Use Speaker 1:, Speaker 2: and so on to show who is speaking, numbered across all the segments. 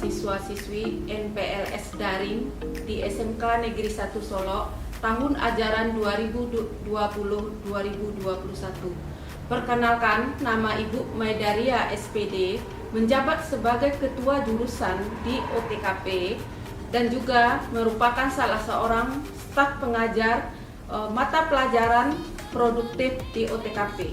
Speaker 1: siswa-siswi NPLS Daring di SMK Negeri 1 Solo tahun ajaran 2020-2021. Perkenalkan, nama Ibu Maidaria SPD, menjabat sebagai Ketua Jurusan di OTKP dan juga merupakan salah seorang staf pengajar mata pelajaran produktif di OTKP.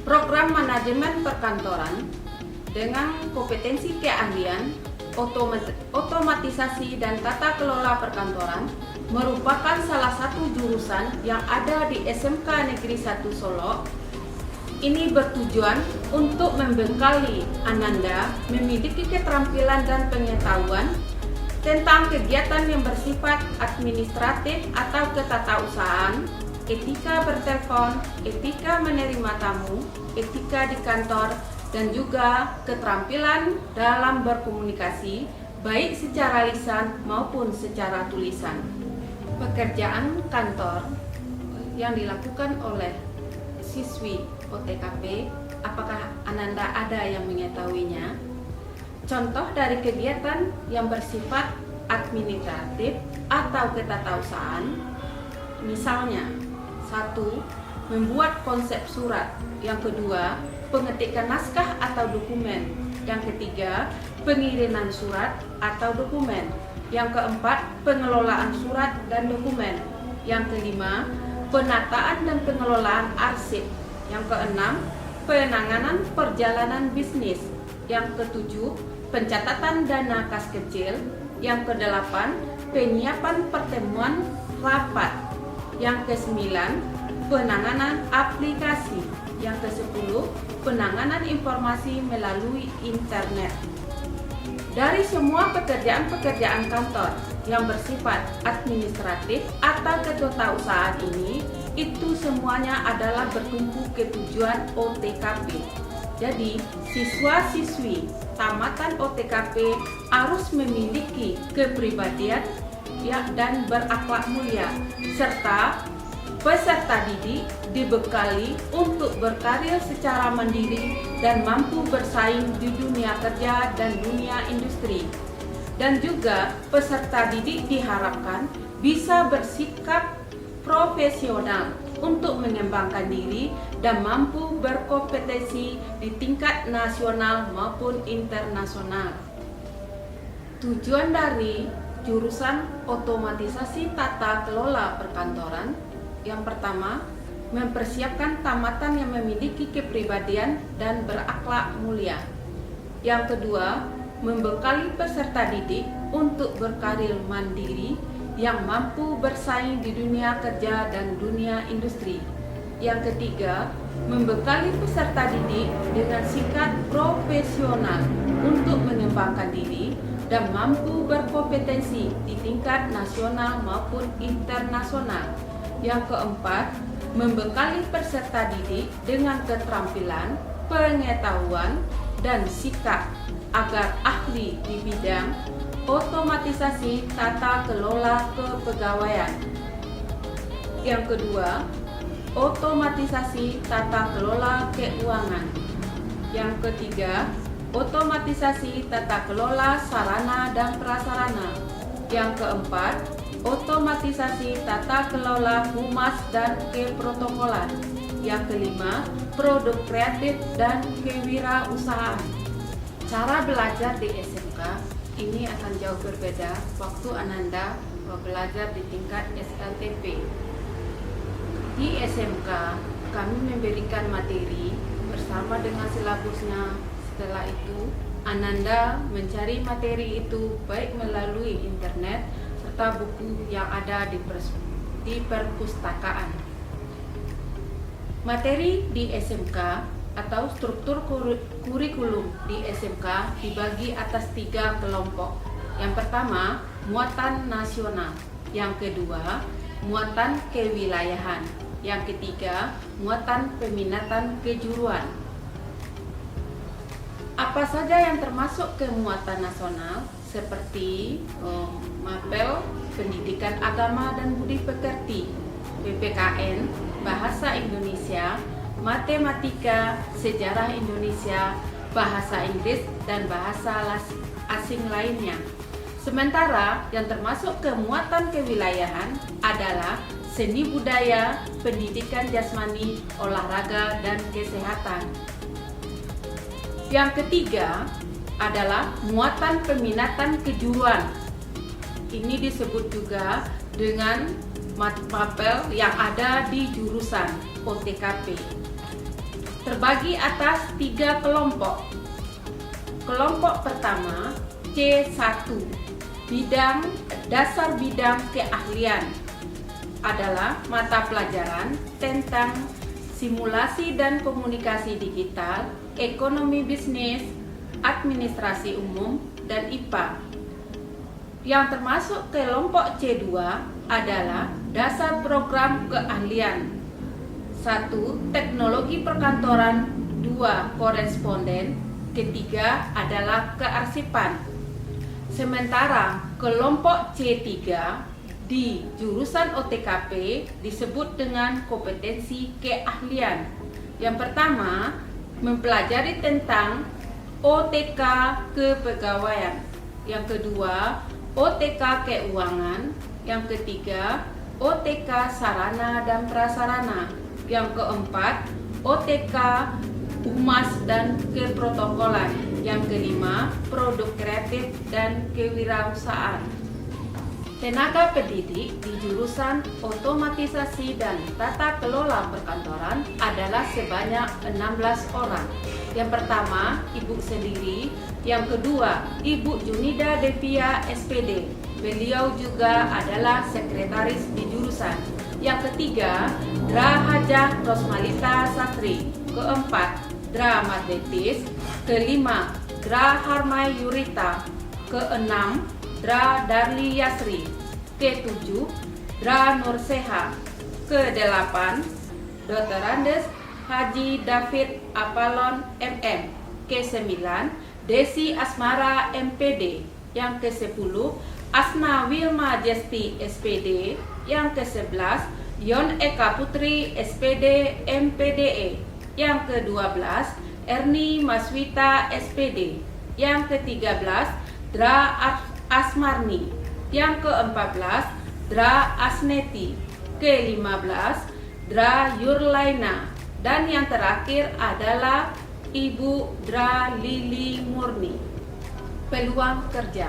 Speaker 1: Program Manajemen Perkantoran dengan kompetensi keahlian otomatisasi dan tata kelola perkantoran merupakan salah satu jurusan yang ada di SMK Negeri 1 Solo. Ini bertujuan untuk membekali Ananda memiliki keterampilan dan pengetahuan tentang kegiatan yang bersifat administratif atau ketatausahaan, etika bertelepon, etika menerima tamu, etika di kantor, dan juga keterampilan dalam berkomunikasi baik secara lisan maupun secara tulisan. Pekerjaan kantor yang dilakukan oleh siswi OTKP, apakah Ananda ada yang mengetahuinya? Contoh dari kegiatan yang bersifat administratif atau ketatausahaan, misalnya 1. Membuat konsep surat. Yang kedua, pengetikan naskah atau dokumen. Yang ketiga, pengiriman surat atau dokumen. Yang keempat, pengelolaan surat dan dokumen. Yang kelima, penataan dan pengelolaan arsip. Yang keenam, penanganan perjalanan bisnis. Yang ketujuh, pencatatan dana kas kecil. Yang kedelapan, penyiapan pertemuan rapat. Yang kesembilan, penanganan aplikasi. Yang ke-10, penanganan informasi melalui internet. Dari semua pekerjaan-pekerjaan kantor yang bersifat administratif atau ketatausahaan ini, itu semuanya adalah bertumpu ke tujuan OTKP. Jadi, siswa-siswi tamatan OTKP harus memiliki kepribadian dan berakhlak mulia, serta peserta didik dibekali untuk berkarir secara mandiri dan mampu bersaing di dunia kerja dan dunia industri. Dan juga peserta didik diharapkan bisa bersikap profesional untuk mengembangkan diri dan mampu berkompetensi di tingkat nasional maupun internasional. Tujuan dari jurusan otomatisasi tata kelola perkantoran, yang pertama, mempersiapkan tamatan yang memiliki kepribadian dan berakhlak mulia. Yang kedua, membekali peserta didik untuk berkarir mandiri yang mampu bersaing di dunia kerja dan dunia industri. Yang ketiga, membekali peserta didik dengan sikap profesional untuk mengembangkan diri dan mampu berkompetensi di tingkat nasional maupun internasional. Yang keempat, membekali peserta didik dengan keterampilan, pengetahuan, dan sikap agar ahli di bidang otomatisasi tata kelola kepegawaian. Yang kedua, otomatisasi tata kelola keuangan. Yang ketiga, otomatisasi tata kelola sarana dan prasarana. Yang keempat, otomatisasi tata kelola humas dan keprotokolan. Yang kelima, produk kreatif dan kewirausahaan. Cara belajar di SMK ini akan jauh berbeda waktu Ananda belajar di tingkat SLTP. Di SMK, kami memberikan materi bersama dengan silabusnya. Setelah itu, Ananda mencari materi itu baik melalui internet serta buku yang ada di perpustakaan. Materi di SMK atau struktur kurikulum di SMK dibagi atas 3 kelompok. Yang pertama, muatan nasional. Yang kedua, muatan kewilayahan. Yang ketiga, muatan peminatan kejuruan. Apa saja yang termasuk ke muatan nasional? Seperti mapel, pendidikan agama dan budi pekerti, PPKN, bahasa Indonesia, matematika, sejarah Indonesia, bahasa Inggris, dan bahasa asing lainnya. Sementara yang termasuk ke muatan kewilayahan adalah seni budaya, pendidikan jasmani, olahraga, dan kesehatan. Yang ketiga adalah muatan peminatan kejuruan. Ini disebut juga dengan mapel yang ada di jurusan OTKP. Terbagi atas 3 kelompok. Kelompok pertama C1, dasar bidang keahlian, adalah mata pelajaran tentang simulasi dan komunikasi digital, ekonomi bisnis, administrasi umum, dan IPA. Yang termasuk kelompok C2 adalah dasar program keahlian. 1. Teknologi perkantoran. 2. Koresponden. Ketiga adalah kearsipan. Sementara kelompok C3 di jurusan OTKP disebut dengan kompetensi keahlian. Yang pertama, mempelajari tentang OTK kepegawaian. Yang kedua, OTK keuangan. Yang ketiga, OTK sarana dan prasarana. Yang keempat, OTK humas dan keprotokolan. Yang kelima, produk kreatif dan kewirausahaan. Tenaga pendidik di jurusan otomatisasi dan tata kelola perkantoran adalah sebanyak 16 orang. Yang pertama, Ibu sendiri. Yang kedua, Ibu Junida Devia SPD. Beliau juga adalah sekretaris di jurusan. Yang ketiga, Dra Hajah Rosmalita Sastri. Keempat, Dra Madletis. Kelima, Dra Harmai Yurita. Keenam, Dra Darli Yasri. Ketujuh, Dra Nurseha. Kedelapan, Dr. Andes Haji David Apalon MM. Kesembilan, Desi Asmara MPD. Yang ke-10, Asna Wilma Jesti SPD. Yang ke-11, Yon Eka Putri SPD MPDE. Yang ke-12, Erni Maswita SPD. Yang ke-13, Dra Asmarni. Yang ke-14, Dra Asneti. Ke-15, Dra Yurlaina. Dan yang terakhir adalah Ibu Dra Lili Murni. Peluang kerja.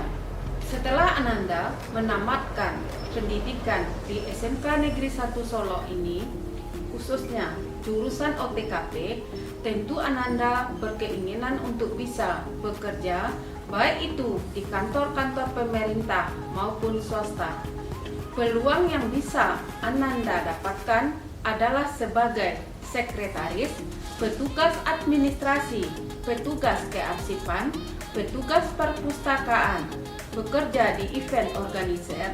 Speaker 1: Setelah Ananda menamatkan pendidikan di SMK Negeri 1 Solo ini, khususnya jurusan OTKP, tentu Ananda berkeinginan untuk bisa bekerja baik itu di kantor-kantor pemerintah maupun swasta. Peluang yang bisa Ananda dapatkan adalah sebagai sekretaris, petugas administrasi, petugas kearsipan, petugas perpustakaan, bekerja di event organizer,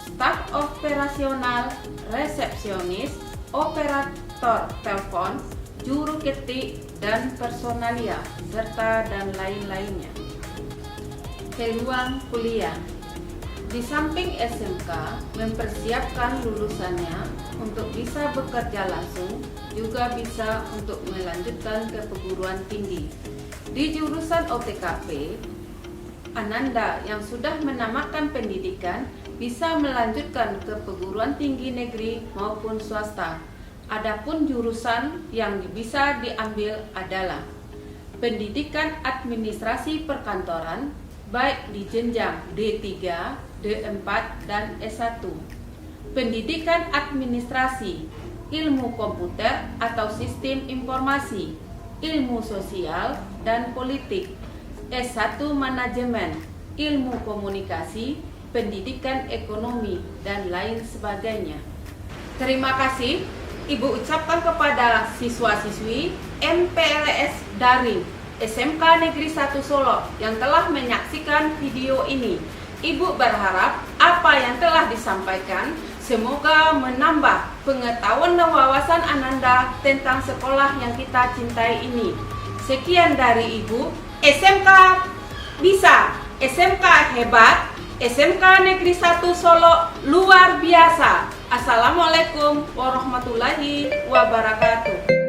Speaker 1: staf operasional, resepsionis, operator telepon, juru ketik, dan personalia, serta dan lain-lainnya. Peluang kuliah. Di samping SMK mempersiapkan lulusannya untuk bisa bekerja langsung, juga bisa untuk melanjutkan ke perguruan tinggi. Di jurusan OTKP, Ananda yang sudah menamatkan pendidikan bisa melanjutkan ke perguruan tinggi negeri maupun swasta. Adapun jurusan yang bisa diambil adalah pendidikan administrasi perkantoran, baik di jenjang D3, D4, dan S1. Pendidikan administrasi, ilmu komputer atau sistem informasi, ilmu sosial dan politik, S1 manajemen, ilmu komunikasi, pendidikan ekonomi, dan lain sebagainya. Terima kasih Ibu ucapkan kepada siswa-siswi MPLS Daring SMK Negeri 1 Solo yang telah menyaksikan video ini. Ibu berharap apa yang telah disampaikan semoga menambah pengetahuan dan wawasan Ananda tentang sekolah yang kita cintai ini. Sekian dari Ibu. SMK bisa, SMK hebat, SMK Negeri 1 Solo luar biasa. Assalamualaikum warahmatullahi wabarakatuh.